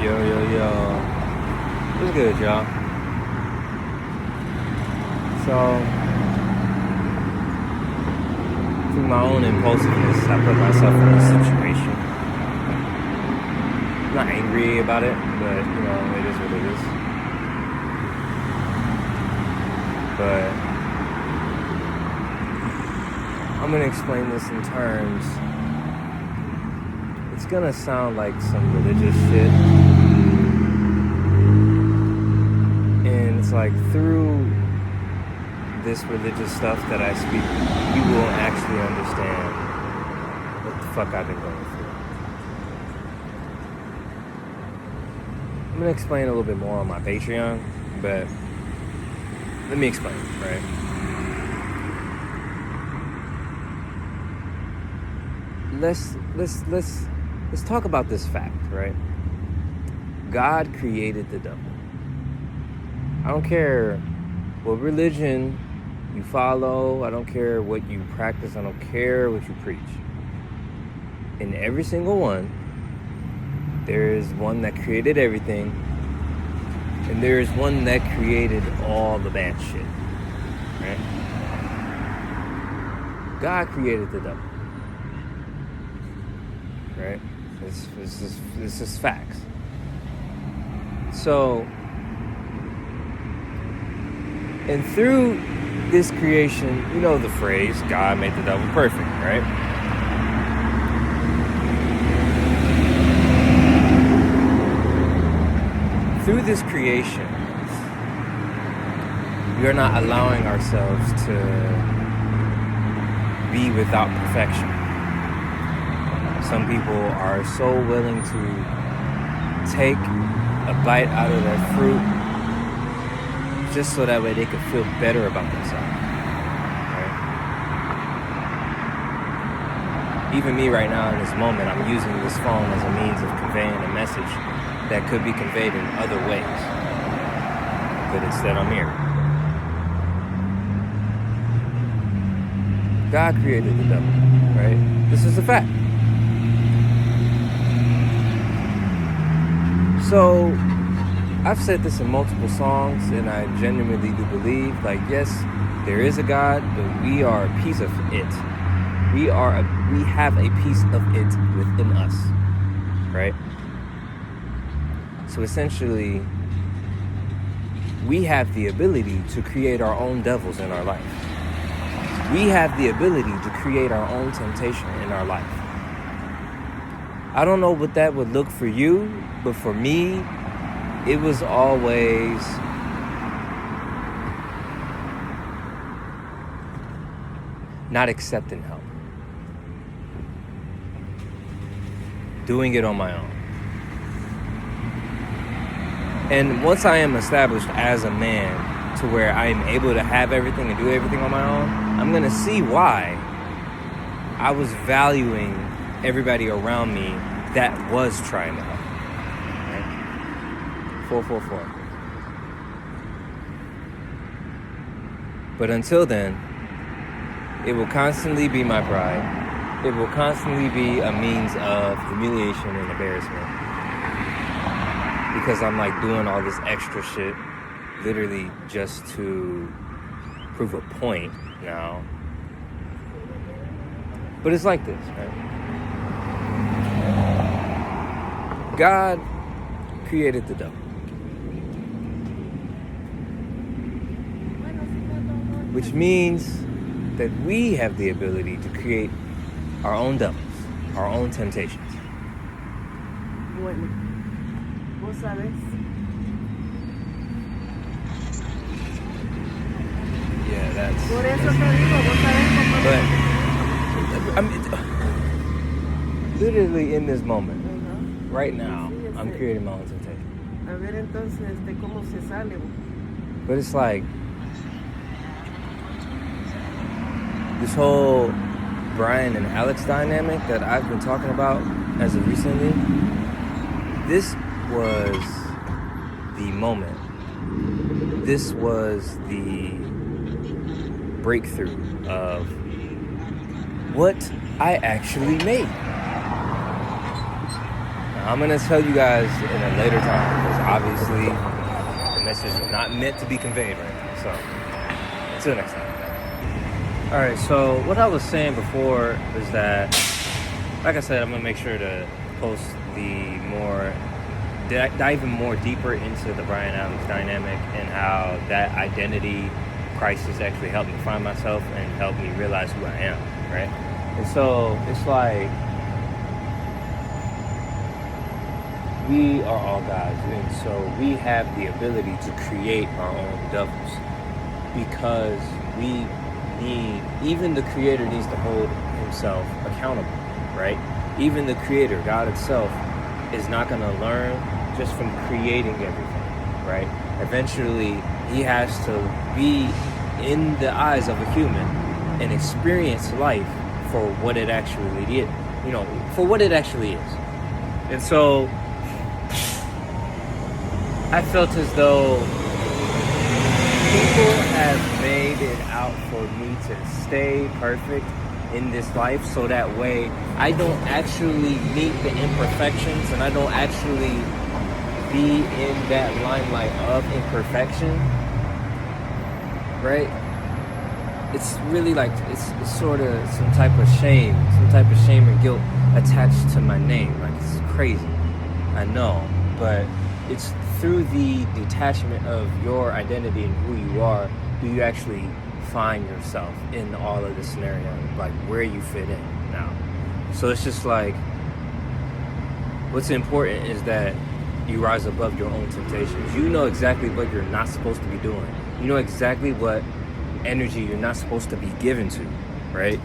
Yo. What's good, y'all? So, through my own impulsiveness, I put myself in this situation. I'm not angry about it, but, it is what it is. But I'm going to explain this in terms. It's going to sound like some religious shit. And it's like through this religious stuff that I speak, you will actually understand what the fuck I've been going through. I'm going to explain a little bit more on my Patreon, but let me explain, right? Let's talk about this fact, right? God created the devil. I don't care what religion you follow. I don't care what you practice. I don't care what you preach. In every single one, there is one that created everything, and there is one that created all the bad shit, right? God created the devil, right? This is facts. So, and through this creation, you know the phrase, God made the devil perfect, right? Through this creation, we are not allowing ourselves to be without perfection. Some people are so willing to take a bite out of their fruit just so that way they could feel better about themselves, right? Even me right now in this moment, I'm using this phone as a means of conveying a message that could be conveyed in other ways, but instead I'm here. God created the devil, right? This is a fact. So, I've said this in multiple songs, and I genuinely do believe, yes, there is a God, but we are a piece of it. We have a piece of it within us, right? So essentially, we have the ability to create our own devils in our life. We have the ability to create our own temptation in our life. I don't know what that would look for you, but for me, it was always not accepting help. Doing it on my own. And once I am established as a man to where I am able to have everything and do everything on my own, I'm going to see why I was valuing everybody around me that was trying to help. 444. But until then, it will constantly be my pride. It will constantly be a means of humiliation and embarrassment. Because I'm doing all this extra shit literally just to prove a point now. But it's like this, right? God created the devil. Which means that we have the ability to create our own devils, our own temptations. Bueno, vos sabes. Yeah, that's... Por eso te digo, vos sabes cómo... But, literally in this moment, right now, I'm creating my own temptation. A ver entonces, ¿cómo se sale? But it's like, this whole Brian and Alex dynamic that I've been talking about as of recently, this was the moment. This was the breakthrough of what I actually made. I'm going to tell you guys in a later time, because obviously the message is not meant to be conveyed right now. So, until next time. All right, so what I was saying before is that, like I said, I'm going to make sure to post dive more deeper into the Brian Adams dynamic and how that identity crisis actually helped me find myself and helped me realize who I am, right? And so it's like we are all gods, and so we have the ability to create our own devils because we need, even the creator needs to hold himself accountable, right? Even the creator, God itself, is not going to learn just from creating everything, right? Eventually, he has to be in the eyes of a human and experience life for what it actually is, for what it actually is. And so I felt as though people have made it out for me to stay perfect in this life, so that way I don't actually meet the imperfections and I don't actually be in that limelight of imperfection, right? It's really like it's sort of some type of shame and guilt attached to my name. Like, it's crazy, I know, but it's through the detachment of your identity and who you are do you actually find yourself in all of the scenarios, like where you fit in now. So it's just like, what's important is that you rise above your own temptations. You know exactly what you're not supposed to be doing. You know exactly what energy you're not supposed to be given to, right?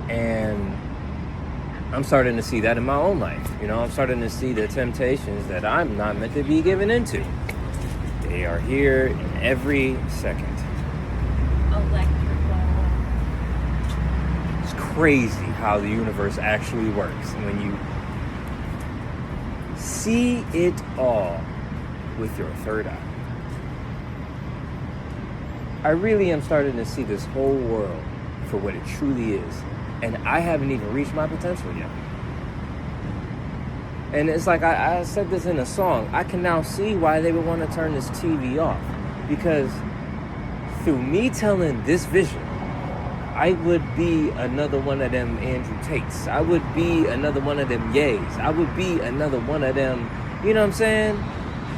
And I'm starting to see that in my own life. I'm starting to see the temptations that I'm not meant to be given into. They are here in every second. Electrical. It's crazy how the universe actually works when you see it all with your third eye. I really am starting to see this whole world for what it truly is. And I haven't even reached my potential yet. And it's like I said this in a song. I can now see why they would want to turn this TV off. Because through me telling this vision, I would be another one of them Andrew Tates. I would be another one of them Yays. I would be another one of them, you know what I'm saying?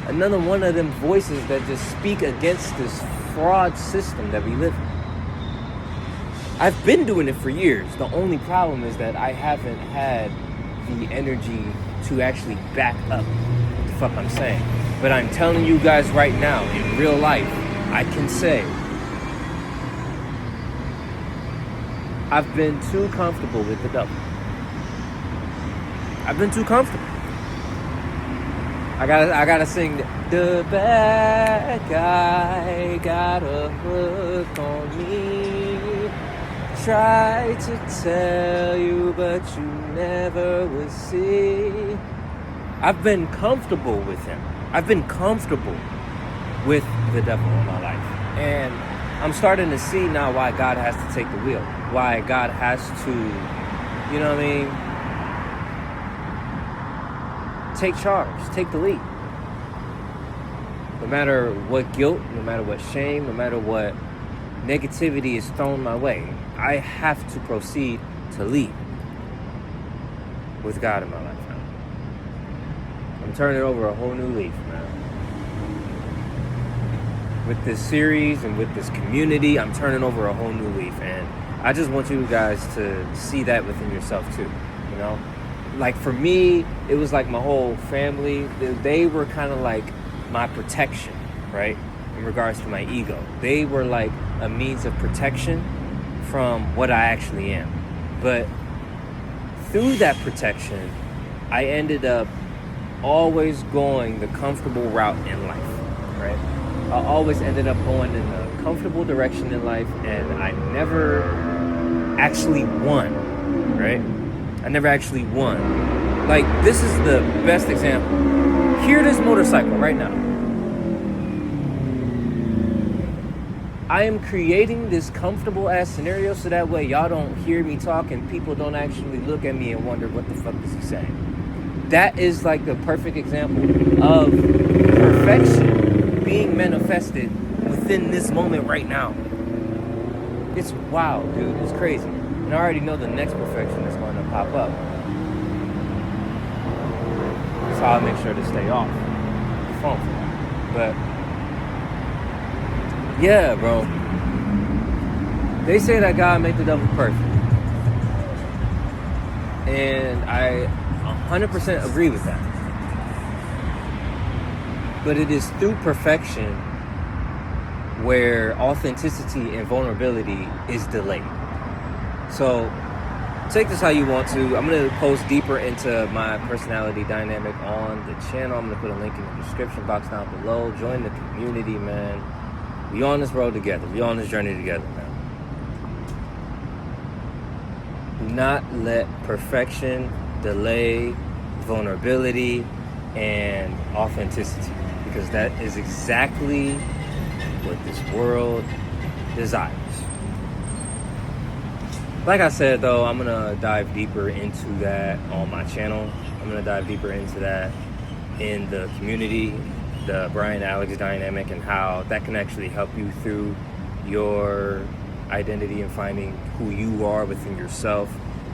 Another one of them voices that just speak against this fraud system that we live in. I've been doing it for years. The only problem is that I haven't had the energy to actually back up what the fuck I'm saying. But I'm telling you guys right now, in real life, I can say I've been too comfortable with the devil. I've been too comfortable. I gotta sing the bad guy got a hook on me. Tried to tell you, but you never would see. I've been comfortable with him. I've been comfortable with the devil in my life. And I'm starting to see now why God has to take the wheel. Why God has to, you know what I mean? Take charge, take the lead. No matter what guilt, no matter what shame, no matter what negativity is thrown my way, I have to proceed to lead with God in my life now. I'm turning over a whole new leaf, man. With this series and with this community, I'm turning over a whole new leaf. And I just want you guys to see that within yourself too, Like for me, it was like my whole family, they were kind of like my protection, right? In regards to my ego. They were like a means of protection from what I actually am. But through that protection, I ended up always going the comfortable route in life, right? I always ended up going in a comfortable direction in life, and I never actually won, right? I never actually won. Like, this is the best example. Hear this motorcycle right now. I am creating this comfortable ass scenario so that way y'all don't hear me talk and people don't actually look at me and wonder what the fuck is he saying. That is like the perfect example of perfection being manifested within this moment right now. It's wild, dude. It's crazy. And I already know the next perfection is going to pop up. So I'll make sure to stay off the phone for that. But yeah, bro. They say that God made the devil perfect. And I 100% agree with that. But it is through perfection where authenticity and vulnerability is delayed. So take this how you want to. I'm going to post deeper into my personality dynamic on the channel. I'm going to put a link in the description box down below. Join the community, man. We on this road together. We on this journey together, man. Do not let perfection delay vulnerability and authenticity, because that is exactly what this world desires. Like I said, though, I'm gonna dive deeper into that on my channel. I'm gonna dive deeper into that in the community, the Brian Alex dynamic, and how that can actually help you through your identity and finding who you are within yourself.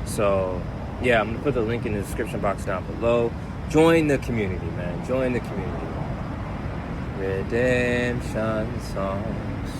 So yeah, I'm gonna put the link in the description box down below. Join the community, man. Join the community. Redemption songs.